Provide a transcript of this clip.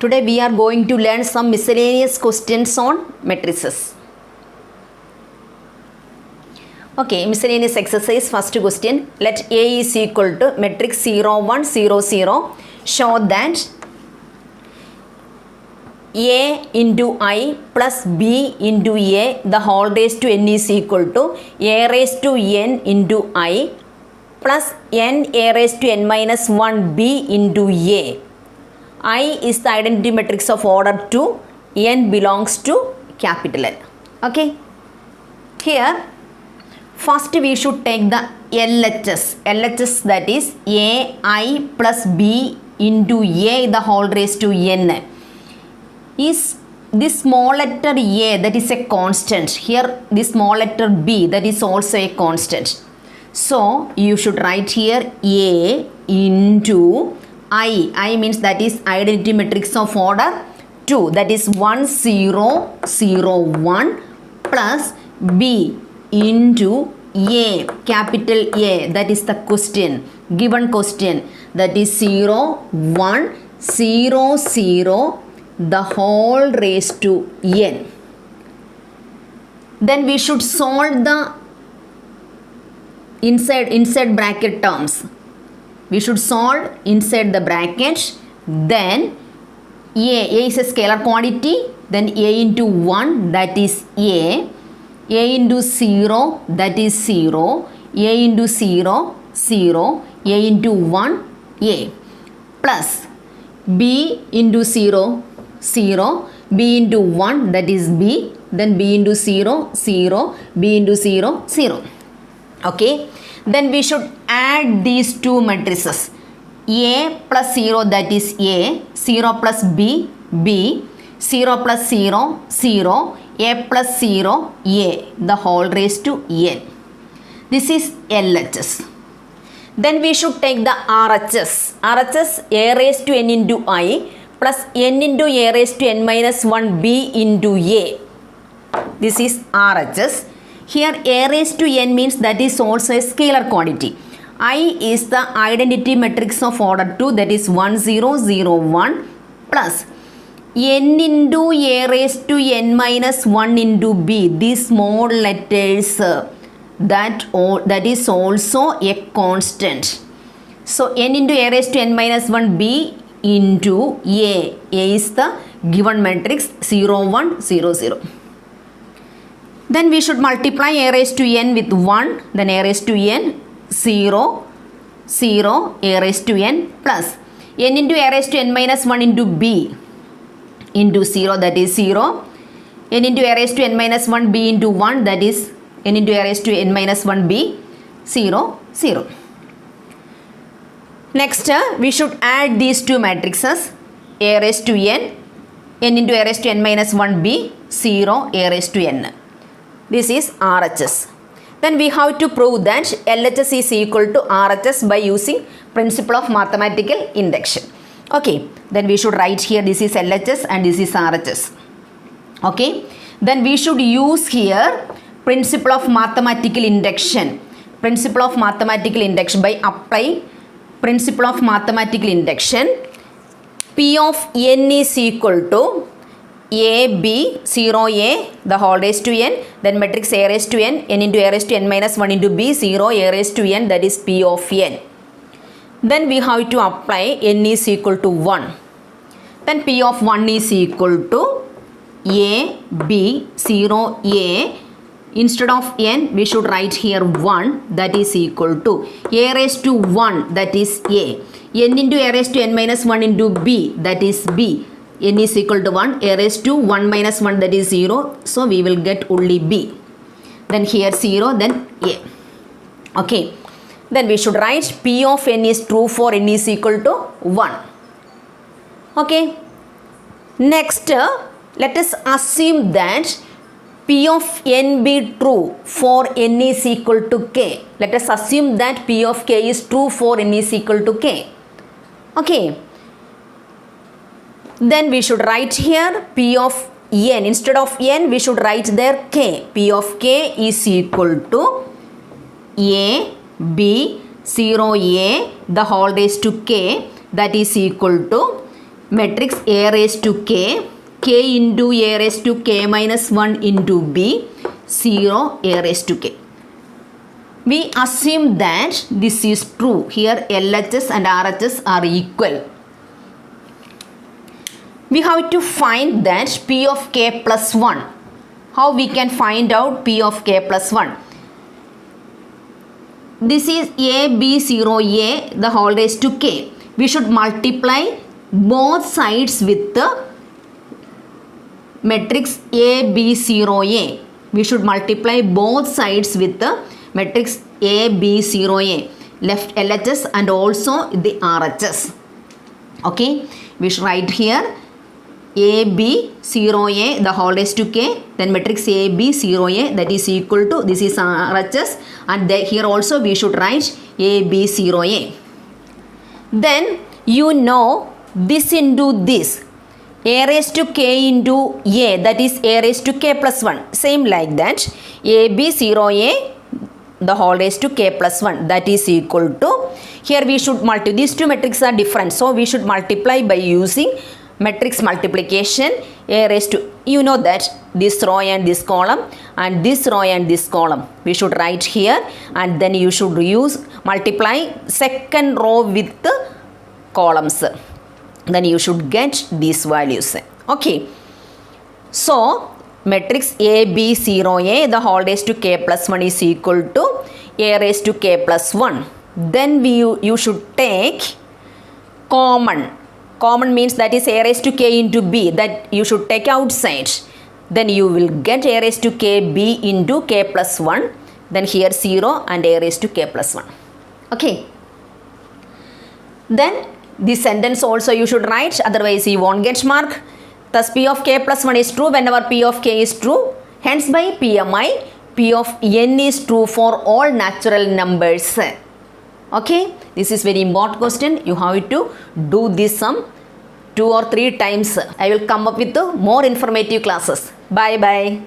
Today we are going to learn some miscellaneous questions on matrices. Okay, miscellaneous exercise. First question. Let A is equal to matrix 0, 1, 0, 0. Show that A into I plus B into A, the whole raised to n is equal to A raised to n into I plus n A raised to n minus 1 B into A. I is the identity matrix of order 2. N belongs to capital N. Okay. Here, first we should take the LHS. LHS, that is AI plus B into A, the whole raised to n. Is this small letter A, that is a constant. Here this small letter B, that is also a constant. So you should write here A into I means that is identity matrix of order 2, that is 1 0 0 1 plus B into A, capital A, that is the question, given question, that is 0 1 0 0 the whole raised to n. Then we should solve the inside bracket terms. We should solve inside the bracket. Then A is a scalar quantity. Then A into 1, that is A into 0, that is 0, A into 0, 0, A into 1, A, plus B into 0, 0, B into 1, that is B, then B into 0, 0, B into 0, 0. Okay. Then we should add these two matrices. A plus 0, that is A, 0 plus B, B, 0 plus 0, 0, A plus 0, A, the whole raised to n. This is LHS. Then we should take the RHS. RHS, A raised to n into I plus n into A raised to n minus 1 B into A. This is RHS. Here A raised to n means that is also a scalar quantity. I is the identity matrix of order 2, that is 1 0 0 1 plus n into A raised to n minus 1 into B. These small letters that is also a constant. So n into A raised to n minus 1 B into A. A is the given matrix 0 1 0 0. Then we should multiply A raised to n with 1, then A raised to n 0 0 A raised to n plus n into A raised to n minus 1 into B into 0, that is 0, n into A raised to n minus 1 B into 1, that is n into A raised to n minus 1 B 0 0. Next we should add these two matrices, A raised to n into A raised to n minus 1 B 0 A raised to n. This is RHS. Then we have to prove that LHS is equal to RHS by using principle of mathematical induction. Okay, then we should write here this is LHS and this is RHS. Okay, then we should use here principle of mathematical induction. Principle of mathematical induction, by apply principle of mathematical induction, P of n is equal to A, B, 0, A, the whole raised to n, then matrix A raised to n into A raised to n minus 1 into B, 0, A raised to n, that is P of n. Then we have to apply n is equal to 1. Then P of 1 is equal to A, B, 0, A. Instead of n, we should write here 1, that is equal to A raised to 1, that is A, n into A raised to n minus 1 into B, that is B. N is equal to 1, A raised to 1 minus 1, that is 0. So we will get only B. Then here 0, then A. Okay. Then we should write P of n is true for n is equal to 1. Okay. Next, let us assume that P of n be true for n is equal to k. Let us assume that P of k is true for n is equal to k. Okay. Then we should write here P of n. Instead of n, we should write there k. P of k is equal to A, B, 0, A, the whole raised to k, that is equal to matrix A raised to k, k into A raised to k minus 1 into b, 0 A raised to k. We assume that this is true. Here LHS and RHS are equal. We have to find that P of k plus 1. How we can find out P of k plus 1? This is AB0A the whole raised to k. We should multiply both sides with the matrix AB0A. We should multiply both sides with the matrix AB0A, left LHS and also the RHS. Okay, we should write here AB0A the whole raised to k, then matrix AB0A that is equal to, this is RHS, and here also we should write AB0A. Then you know this into this, A raised to k into A, that is A raised to k plus 1. Same like that, AB0A the whole raised to k plus 1, that is equal to, here we should multiply, these two matrices are different, so we should multiply by using matrix multiplication. A raised to, you know that this row and this column and this row and this column we should write here, and then you should use multiply second row with the columns, then you should get these values. Okay, so matrix AB0A the whole raised to k plus 1 is equal to A raised to k plus 1. Then you should take common. Common means that is A raised to k into b, that you should take outside. Then you will get A raised to k b into k plus 1. Then here 0 and A raised to k plus 1. Okay. Then this sentence also you should write, otherwise you won't get mark. Thus P of k plus 1 is true whenever P of k is true. Hence by PMI, P of n is true for all natural numbers. Okay, this is very important question. You have to do this sum 2 or 3 times. I will come up with more informative classes. Bye bye.